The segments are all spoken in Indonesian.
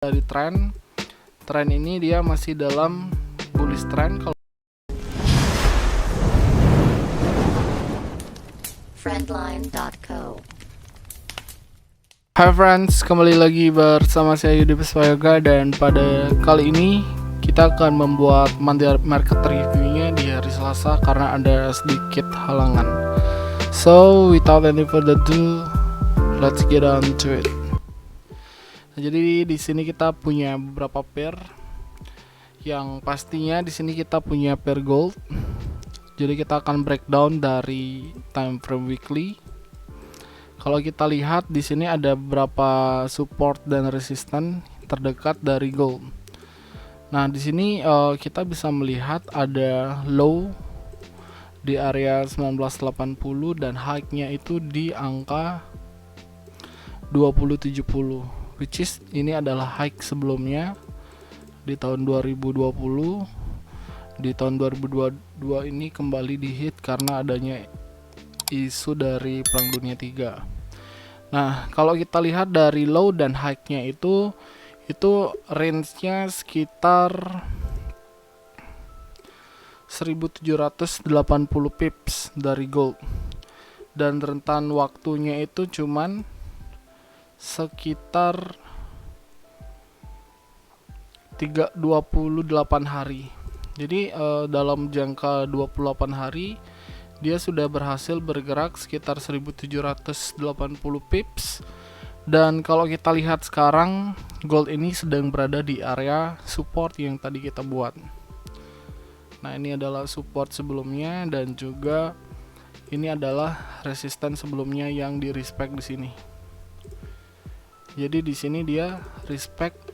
dari tren ini dia masih dalam bullish trend. Kalau Friendline.co. Hi friends, kembali lagi bersama saya Yudi Peswayoga, dan pada kali ini kita akan membuat market reviewnya di hari Selasa karena ada sedikit halangan. So without any further ado, let's get on to it. Nah, jadi di sini kita punya beberapa pair. Yang pastinya di sini kita punya pair gold. Jadi kita akan breakdown dari time frame weekly. Kalau kita lihat di sini ada beberapa support dan resistance terdekat dari gold. Nah, di sini kita bisa melihat ada low di area 1980 dan high-nya itu di angka 2070, which is ini adalah high sebelumnya di tahun 2020. Di tahun 2022 ini kembali dihit karena adanya isu dari Perang Dunia 3. Nah, kalau kita lihat dari low dan high-nya itu range-nya sekitar 1780 pips dari gold, dan rentan waktunya itu cuman sekitar 28 hari. Jadi dalam jangka 28 hari dia sudah berhasil bergerak sekitar 1780 pips. Dan kalau kita lihat sekarang, gold ini sedang berada di area support yang tadi kita buat. Nah, ini adalah support sebelumnya dan juga ini adalah resistance sebelumnya yang di respect di sini. Jadi di sini dia respect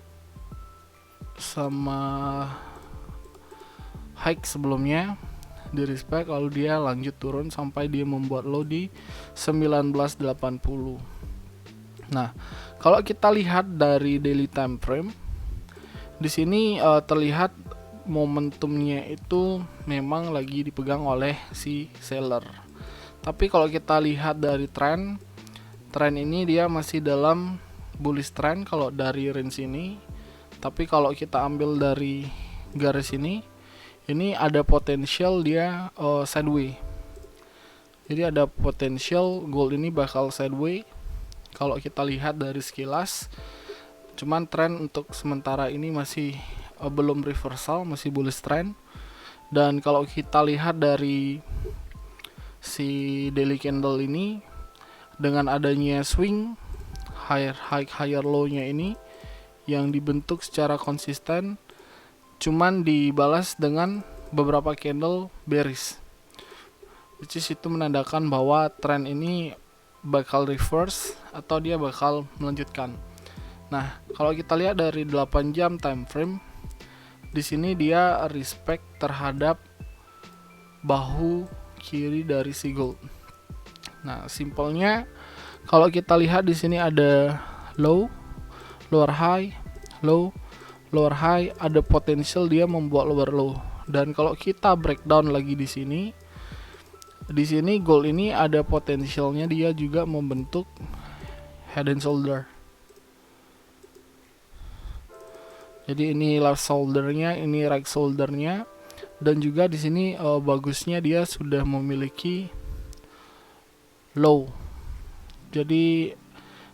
sama high sebelumnya di respect, lalu dia lanjut turun sampai dia membuat low di 1980. Nah, kalau kita lihat dari daily time frame, di sini terlihat momentumnya itu memang lagi dipegang oleh si seller. Tapi kalau kita lihat dari tren ini dia masih dalam bullish trend kalau dari range ini. Tapi kalau kita ambil dari garis ini ada potensial dia sideways. Jadi ada potensial gold ini bakal sideways kalau kita lihat dari sekilas. Cuman tren untuk sementara ini masih belum reversal, masih bullish trend. Dan kalau kita lihat dari si daily candle ini, dengan adanya swing higher high higher low nya ini yang dibentuk secara konsisten, cuman dibalas dengan beberapa candle bearish, which is itu menandakan bahwa tren ini bakal reverse atau dia bakal melanjutkan. Nah, kalau kita lihat dari 8 jam time frame, di sini dia respect terhadap bahu kiri dari si gold. Nah, simpelnya kalau kita lihat di sini ada low, lower high, low, lower high, ada potensial dia membuat lower low. Dan kalau kita breakdown lagi di sini gold ini ada potensialnya dia juga membentuk head and shoulder. Jadi ini left shouldernya, ini right shouldernya, dan juga di sini bagusnya dia sudah memiliki low. Jadi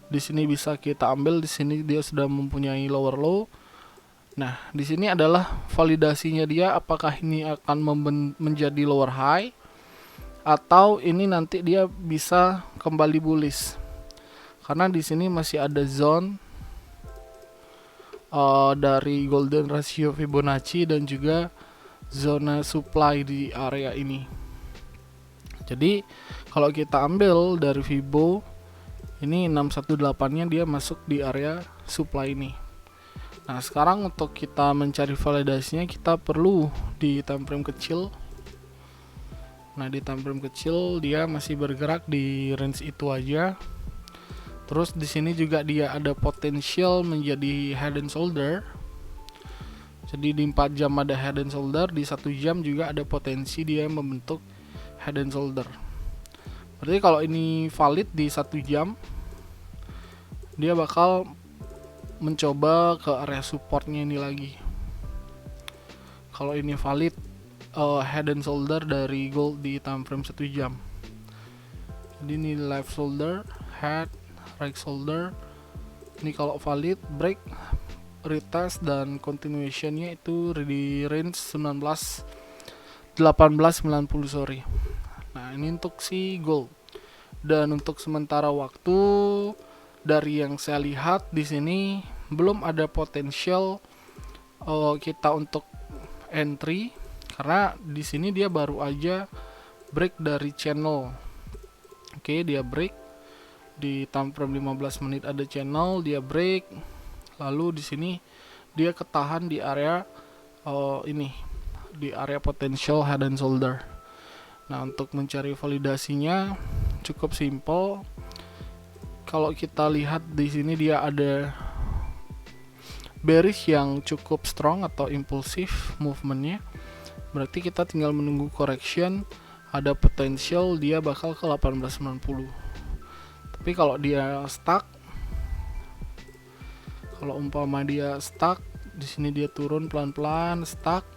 di sini bisa kita ambil, di sini dia sudah mempunyai lower low. Nah, di sini adalah validasinya dia apakah ini akan menjadi lower high atau ini nanti dia bisa kembali bullish. Karena di sini masih ada zone dari golden ratio Fibonacci dan juga zona supply di area ini. Jadi kalau kita ambil dari Fibo ini 618-nya dia masuk di area supply ini. Nah, sekarang untuk kita mencari validasinya kita perlu di time frame kecil. Nah, di time frame kecil dia masih bergerak di range itu aja. Terus di sini juga dia ada potensial menjadi head and shoulder. Jadi di 4 jam ada head and shoulder, di 1 jam juga ada potensi dia membentuk head and shoulder. Berarti kalau ini valid di 1 jam, dia bakal mencoba ke area supportnya ini lagi. Kalau ini valid, head and shoulder dari gold di time frame 1 jam. Jadi ini left shoulder, head, right shoulder. Ini kalau valid, break, retest, dan continuationnya itu di range 1890, sorry. Nah, ini untuk si gold. Dan untuk sementara waktu, dari yang saya lihat di sini belum ada potensial kita untuk entry, karena di sini dia baru aja break dari channel. Oke, dia break di time frame 15 menit, ada channel, dia break, lalu di sini dia ketahan di area ini, di area potential head and shoulder. Nah, untuk mencari validasinya cukup simple. Kalau kita lihat di sini dia ada bearish yang cukup strong atau impulsif movementnya, berarti kita tinggal menunggu correction. Ada potential dia bakal ke 1890. Tapi kalau dia stuck, kalau umpama dia stuck di sini, dia turun pelan-pelan stuck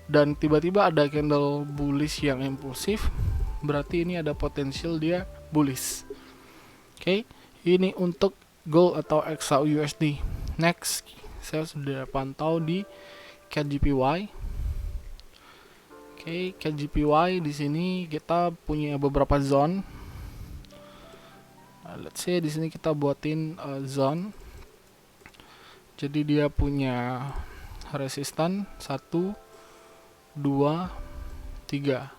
dan tiba-tiba ada candle bullish yang impulsif, berarti ini ada potensial dia bullish. Oke, ini untuk gold atau XAUUSD. Next, saya sudah pantau di CAD-JPY. Oke, CAD-JPY di sini kita punya beberapa zone. Nah, let's say di sini kita buatin zone. Jadi dia punya resistan 1, 2, 3.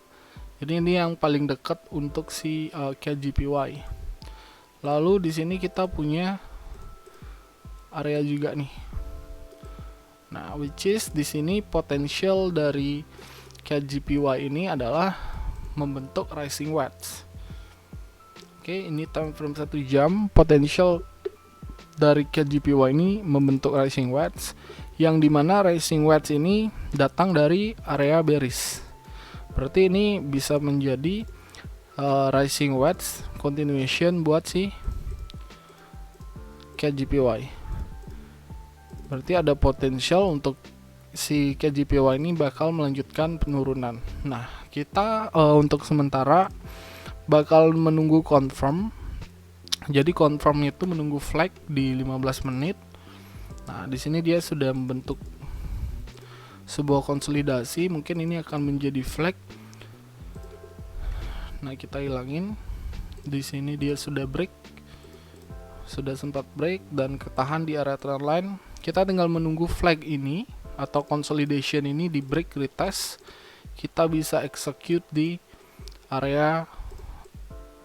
Jadi ini yang paling dekat untuk si CAD-JPY. Lalu di sini kita punya area juga nih. Nah, which is di sini potensial dari CAD-JPY ini adalah membentuk rising wedge. Oke, ini time frame 1 jam, potensial dari CAD-JPY ini membentuk rising wedge, yang dimana rising wedge ini datang dari area bearish. Berarti ini bisa menjadi rising wedge continuation buat si CAD-JPY. Berarti ada potensial untuk si CAD-JPY ini bakal melanjutkan penurunan. Nah, kita untuk sementara bakal menunggu confirm. Jadi confirm itu menunggu flag di 15 menit. Nah, di sini dia sudah membentuk sebuah konsolidasi, mungkin ini akan menjadi flag. Nah, kita hilangin. Di sini dia sudah break. Sudah sempat break dan ketahan di area trendline. Kita tinggal menunggu flag ini atau consolidation ini di break retest. Kita bisa execute di area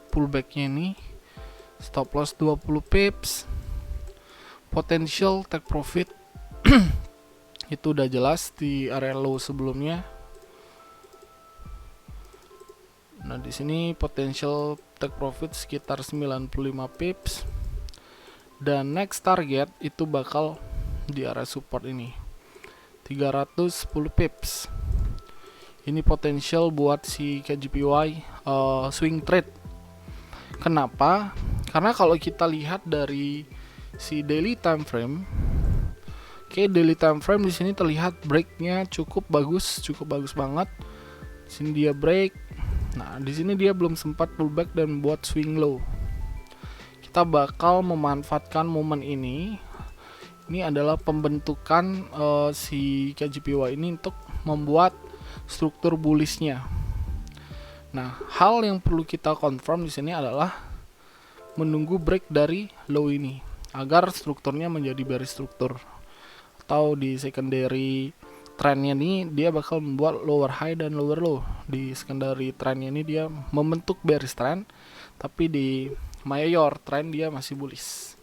pullbacknya ini. Stop loss 20 pips. Potential take profit itu udah jelas di area low sebelumnya. Nah, di sini potential take profit sekitar 95 pips. Dan next target itu bakal di area support ini 310 pips. Ini potensial buat si CAD-JPY swing trade. Kenapa? Karena kalau kita lihat dari si daily time frame, daily time frame di sini terlihat breaknya cukup bagus banget. Di sini dia break. Nah, di sini dia belum sempat pullback dan buat swing low. Kita bakal memanfaatkan momen ini. Ini adalah pembentukan si CAD-JPY ini untuk membuat struktur bullishnya. Nah, hal yang perlu kita confirm di sini adalah menunggu break dari low ini agar strukturnya menjadi bearish struktur. Atau di secondary trendnya ini dia bakal membuat lower high dan lower low. Di secondary trendnya ini dia membentuk bearish trend, tapi di major trend dia masih bullish.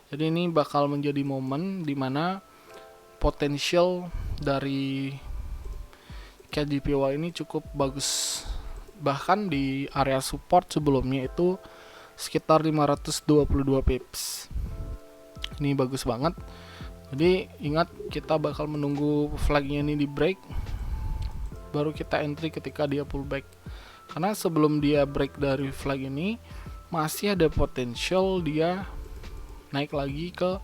Jadi ini bakal menjadi momen dimana potensial dari CAD-JPY ini cukup bagus. Bahkan di area support sebelumnya itu sekitar 522 pips. Ini bagus banget. Jadi ingat, kita bakal menunggu flagnya ini di break, baru kita entry ketika dia pullback. Karena sebelum dia break dari flag ini masih ada potensial dia naik lagi ke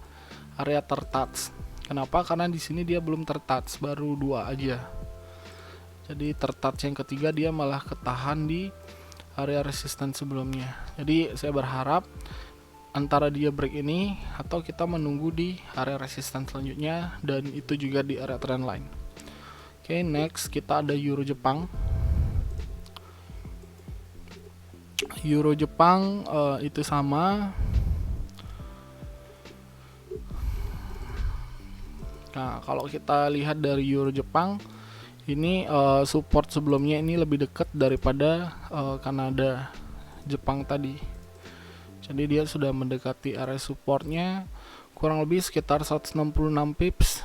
area tertouch. Kenapa? Karena di sini dia belum tertouch, baru 2 aja. Jadi tertouch yang ketiga dia malah ketahan di area resistance sebelumnya. Jadi saya berharap antara dia break ini atau kita menunggu di area resistance selanjutnya, dan itu juga di area trendline. Oke, next kita ada Euro Jepang. Euro Jepang itu sama. Nah, kalau kita lihat dari Euro Jepang ini support sebelumnya ini lebih dekat daripada Kanada Jepang tadi. Jadi dia sudah mendekati area supportnya kurang lebih sekitar 166 pips,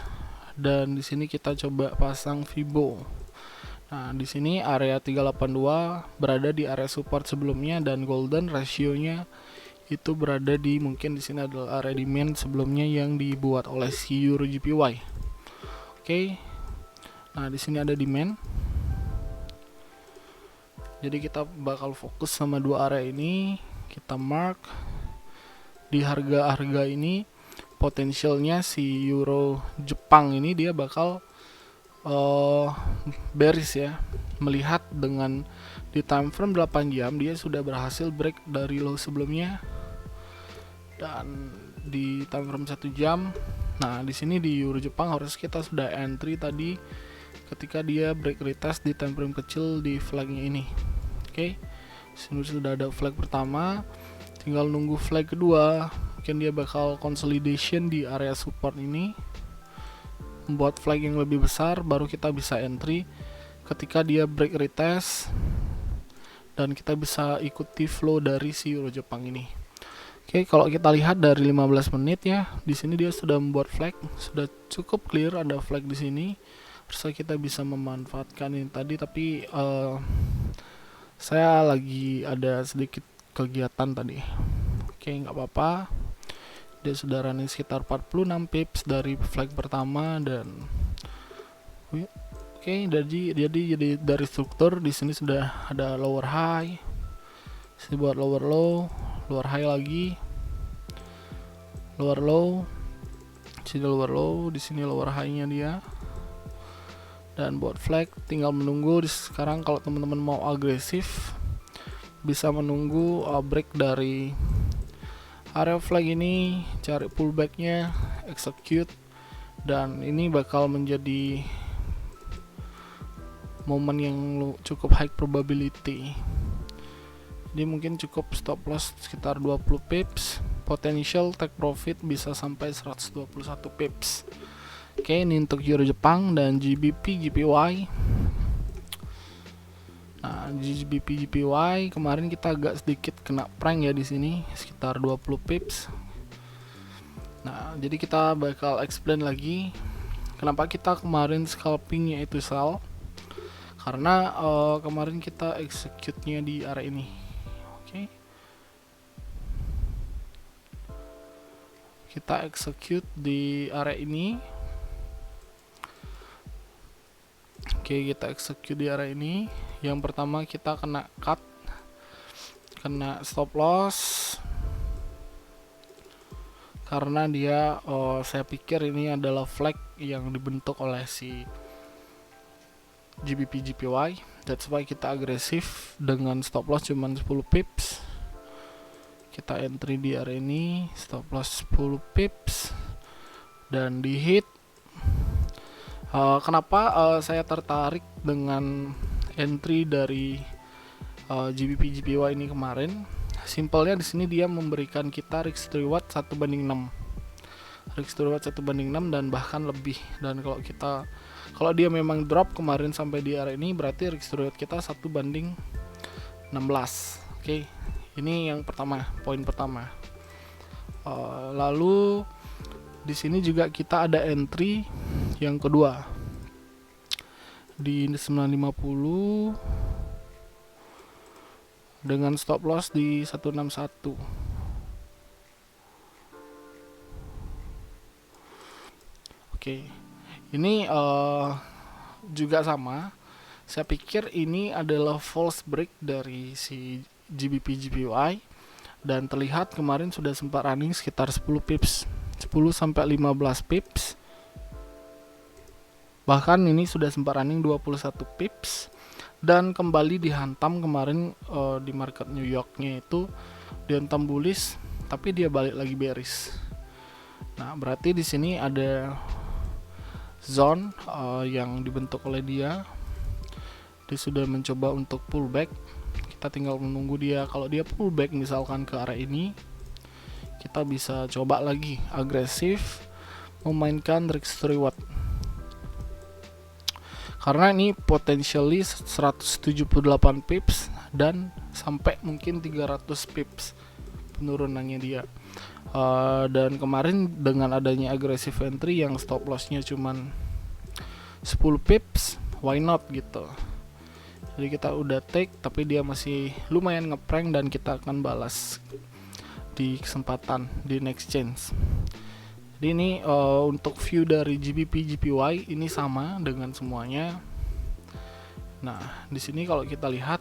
dan di sini kita coba pasang Fibo. Nah, di sini area 382 berada di area support sebelumnya, dan golden rasionya itu berada di, mungkin di sini adalah area demand sebelumnya yang dibuat oleh si Euro JPY. Oke. Nah, di sini ada demand. Jadi kita bakal fokus sama dua area ini. Kita mark di harga-harga ini, potensialnya si Euro Jepang ini dia bakal bearish ya, melihat dengan di time frame 8 jam dia sudah berhasil break dari low sebelumnya, dan di time frame 1 jam. Nah, di sini di Euro Jepang harus kita sudah entry tadi ketika dia break retest di time frame kecil di flagnya ini. Oke. Sini sudah ada flag pertama, tinggal nunggu flag kedua. Mungkin dia bakal consolidation di area support ini, membuat flag yang lebih besar, baru kita bisa entry ketika dia break retest, dan kita bisa ikuti flow dari si Euro Jepang ini. Oke, kalau kita lihat dari 15 menit ya, di sini dia sudah membuat flag, sudah cukup clear ada flag di sini. Harusnya kita bisa memanfaatkan ini tadi, tapi saya lagi ada sedikit kegiatan tadi. Oke, nggak apa-apa. Dia sudah running sekitar 46 pips dari flag pertama, dan oke, jadi dari struktur di sini sudah ada lower high. Sini buat lower low, lower high lagi, lower low, sini lower low, di sini lower high-nya dia. Dan buat flag tinggal menunggu. Sekarang kalau teman-teman mau agresif bisa menunggu break dari area flag ini, cari pullbacknya, execute, dan ini bakal menjadi momen yang cukup high probability. Jadi mungkin cukup stop loss sekitar 20 pips, potential take profit bisa sampai 121 pips. Oke, ini untuk Euro Jepang dan GBP JPY. Nah, GBP JPY kemarin kita agak sedikit kena prank ya di sini, sekitar 20 pips. Nah, jadi kita bakal explain lagi kenapa kita kemarin scalpingnya itu sell. Karena kemarin kita execute-nya di area ini. Oke. Kita execute di area ini. Oke, kita execute di area ini. Yang pertama kita kena cut, kena stop loss, karena dia saya pikir ini adalah flag yang dibentuk oleh si GBP JPY. That's why kita agresif dengan stop loss cuman 10 pips. Kita entry di area ini, stop loss 10 pips, dan di hit. Kenapa saya tertarik dengan entry dari GBP JPY ini kemarin? Simpelnya di sini dia memberikan kita risk reward 1/6. Risk reward 1/6 dan bahkan lebih. Dan kalau dia memang drop kemarin sampai di area ini, berarti risk reward kita 1/16. Oke. Ini yang pertama, poin pertama. Lalu di sini juga kita ada entry yang kedua di 950 dengan stop loss di 161. Oke, ini juga sama. Saya pikir ini adalah false break dari si GBP JPY, dan terlihat kemarin sudah sempat running sekitar 10 pips. 10 sampai 15 pips. Bahkan ini sudah sempat running 21 pips dan kembali dihantam kemarin di market New Yorknya itu dihantam bullish, tapi dia balik lagi bearish. Nah, berarti di sini ada zone yang dibentuk oleh dia. Dia sudah mencoba untuk pullback. Kita tinggal menunggu dia. Kalau dia pullback misalkan ke area ini, kita bisa coba lagi agresif memainkan risk to reward. Karena ini potentially 178 pips dan sampai mungkin 300 pips penurunannya dia. Dan kemarin dengan adanya agresif entry yang stop lossnya cuman 10 pips, why not gitu. Jadi kita udah take, tapi dia masih lumayan ngeprank dan kita akan balas di kesempatan di next chance. Jadi ini untuk view dari GBP GPY ini sama dengan semuanya. Nah, di sini kalau kita lihat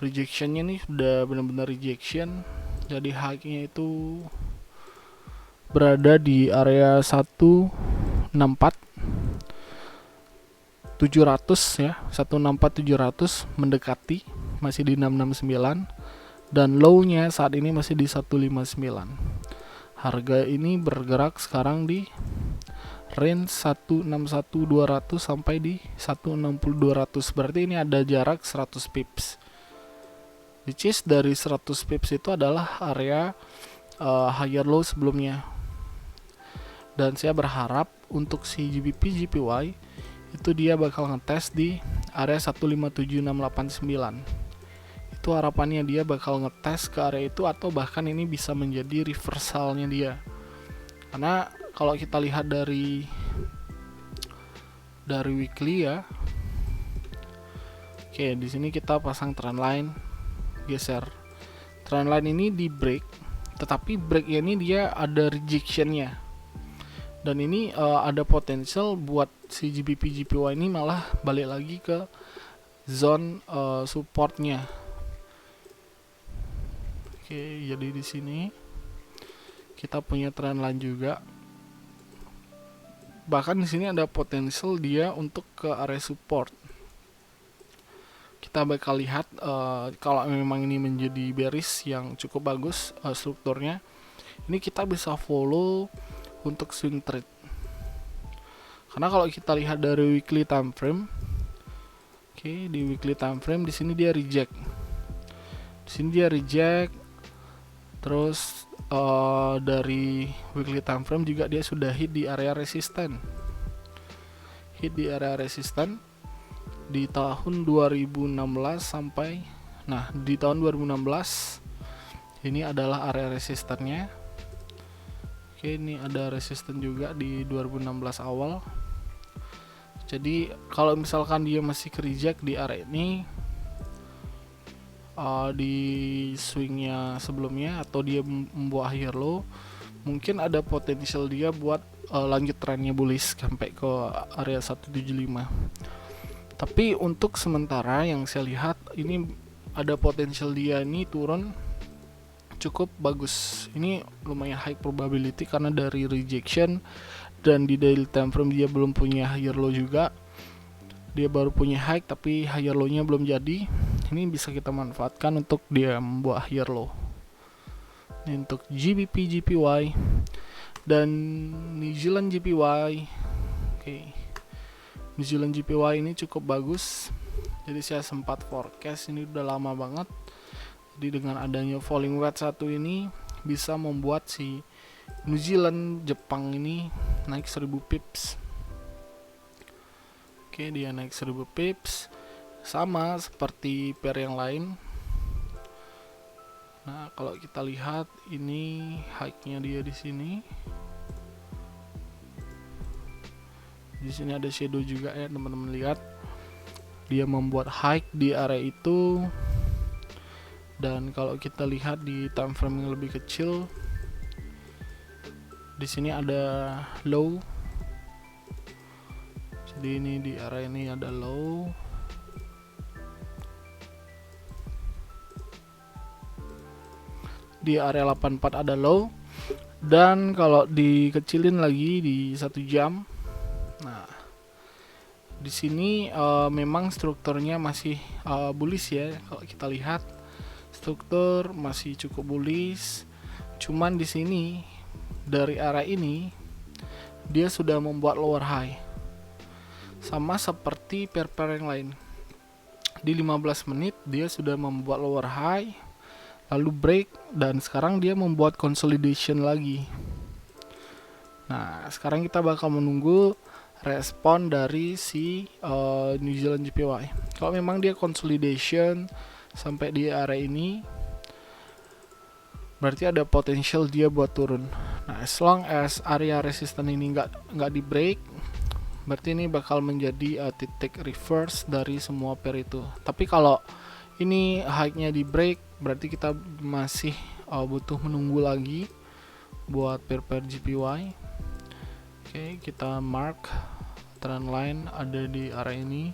rejectionnya nih sudah benar-benar rejection. Jadi high-nya itu berada di area 164 700 ya, 164 700 mendekati, masih di 669 dan low-nya saat ini masih di 159. Harga ini bergerak sekarang di range 161.200 sampai di 160.200. Berarti ini ada jarak 100 pips. Which is dari 100 pips itu adalah area higher low sebelumnya. Dan saya berharap untuk si GBP GPY itu dia bakal ngetes di area 157689. Itu harapannya dia bakal ngetes ke area itu, atau bahkan ini bisa menjadi reversalnya dia. Karena kalau kita lihat dari weekly ya. Oke, di sini kita pasang trend line, geser. Trend line ini di break, tetapi breaknya ini dia ada rejectionnya. Dan ini ada potensial buat si GBP GPY ini malah balik lagi ke zone supportnya. Oke, jadi di sini kita punya trend line juga. Bahkan di sini ada potensial dia untuk ke area support. Kita bakal lihat kalau memang ini menjadi bearish yang cukup bagus strukturnya. Ini kita bisa follow untuk swing trade. Karena kalau kita lihat dari weekly time frame, oke, di weekly time frame di sini dia reject. Di sini dia reject. Terus dari weekly time frame juga dia sudah hit di area resisten. Hit di area resisten di tahun 2016 sampai, nah di tahun 2016 ini adalah area resistennya. Oke, ini ada resisten juga di 2016 awal. Jadi kalau misalkan dia masih reject di area ini, di swingnya sebelumnya, atau dia membuat higher low, mungkin ada potensial dia buat lanjut trennya bullish sampai ke area 175. Tapi untuk sementara yang saya lihat ini ada potensial dia ini turun cukup bagus. Ini lumayan high probability karena dari rejection, dan di daily time frame dia belum punya higher low juga. Dia baru punya high tapi higher low-nya belum jadi. Ini bisa kita manfaatkan untuk dia membuat higher low. Ini untuk GBP GPY dan New Zealand JPY. Oke. New Zealand JPY ini cukup bagus. Jadi saya sempat forecast ini udah lama banget. Jadi dengan adanya falling wedge satu ini bisa membuat si New Zealand Jepang ini naik 1000 pips. Oke, dia naik 1000 pips. Sama seperti pair yang lain. Nah, kalau kita lihat ini high-nya dia di sini. Di sini ada shadow juga ya, teman-teman lihat. Dia membuat high di area itu. Dan kalau kita lihat di time frame yang lebih kecil, di sini ada low. Jadi ini di area ini ada low. Di area 84 ada low, Dan kalau dikecilin lagi di 1 jam, nah di sini memang strukturnya masih bullish ya. Kalau kita lihat struktur masih cukup bullish. Cuman di sini dari area ini dia sudah membuat lower high. Sama seperti pair-pair yang lain. Di 15 menit dia sudah membuat lower high, lalu break, dan sekarang dia membuat consolidation lagi. Nah, sekarang kita bakal menunggu respon dari si New Zealand JPY. Kalau memang dia consolidation sampai di area ini, berarti ada potential dia buat turun. Nah, as long as area resistance ini nggak di break, berarti ini bakal menjadi titik reverse dari semua pair itu. Tapi kalau ini high-nya di break, berarti kita masih butuh menunggu lagi buat pair JPY. Oke, kita mark trend line ada di area ini.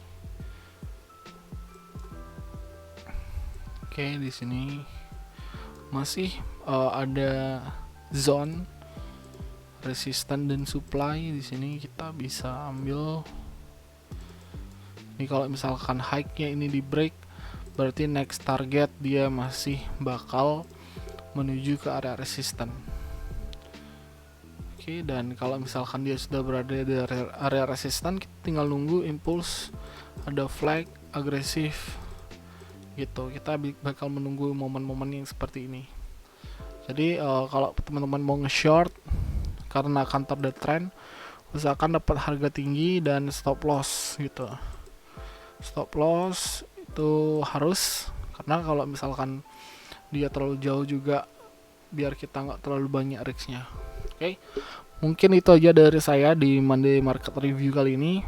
Oke, di sini masih ada zone resistance dan supply. Di sini kita bisa ambil. Ini kalau misalkan high-nya ini di break, berarti next target dia masih bakal menuju ke area resistance. Oke, dan kalau misalkan dia sudah berada di area resistance, kita tinggal nunggu impulse, ada flag agresif gitu. Kita bakal menunggu momen-momen yang seperti ini. Jadi kalau teman-teman mau nge-short karena counter the trend, usahakan dapat harga tinggi dan stop loss gitu. Stop loss itu harus, karena kalau misalkan dia terlalu jauh juga, biar kita nggak terlalu banyak risknya. Oke, mungkin itu aja dari saya di Monday Market Review kali ini.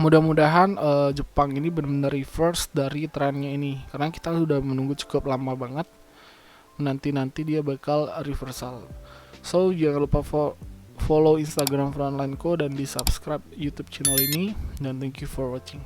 Mudah-mudahan Jepang ini benar-benar reverse dari trennya ini, karena kita sudah menunggu cukup lama banget. Nanti dia bakal reversal. So jangan lupa follow Instagram Frontline Co dan di subscribe YouTube channel ini, dan thank you for watching.